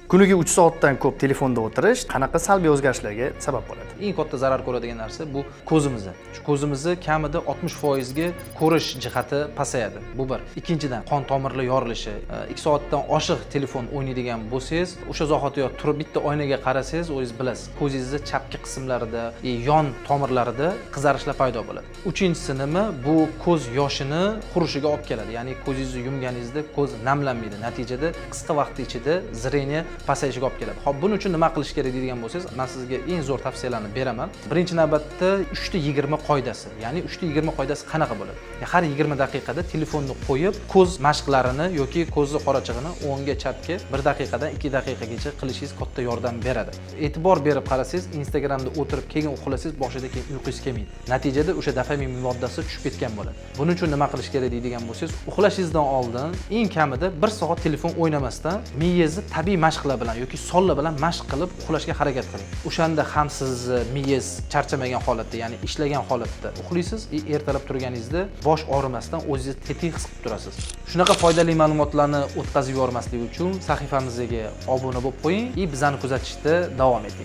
Kuniga 3 soatdan ko'p telefonda o'tirish qanaqa salbiy o'zgarishlarga sabab bo'ladi? Eng katta zarar ko'radigan narsa bu ko'zimizni. Shu ko'zimizni kamida 60% ga ko'rish jihati pasayadi. Bu bir. Ikkinchidan, qon tomirlar yorilishi. 2 soatdan oshiq telefon o'ynaydigan bo'lsangiz, o'sha zahotiyoq turib bitta oynaga qarasangiz, o'zingiz bilasiz. Ko'zingizni chapki qismlarida, yon tomirlarida qizarishlar paydo bo'ladi. Uchinchisi nima? Bu ko'z yoshini qurishiga olib keladi. Ya'ni ko'zingizni yumganingizda ko'z namlanmaydi. Natijada qisqa vaqt ichida zreniya pasayishiga olib keladi. Xo'p, buning uchun nima qilish kerak deydigan bo'lsangiz, men sizga eng zo'r tavsiyalarni beraman. Birinchi navbatda 3:20 qoidasi. Ya'ni 3:20 qoidasi qanaqa bo'ladi? Har 20 daqiqada telefonni qo'yib, ko'z mashqlarini yoki ko'zni qorachig'ini o'ngga chapga 1 daqiqadan 2 daqiqagacha qilishingiz katta yordam beradi. E'tibor berib qarasangiz, Instagramda o'tirib keyin uxlasangiz, boshida keyin uyqungiz kelmaydi. Natijada o'sha dopamin moddasi tushib ketgan bo'ladi. Buning uchun nima qilish kerak deydigan bo'lsangiz, uxlashingizdan oldin eng kamida 1 soat telefon o'ynamasdan miyangizni tabiiy mashqlar bilan yoki sonlar bilan mashq qilib uxlashga harakat qiling. O'shanda ham siz miyangiz charchamagan holatda, ya'ni ishlagan holatda uxlaysiz, ertalab turganingizda bosh og'rimasdan o'zingizni tetik his qilib turasiz. Shunaqa foydali ma'lumotlarni o'tkazib yubormaslik uchun sahifamizga obuna bo'lib qo'ying va bizani kuzatishda davom eting.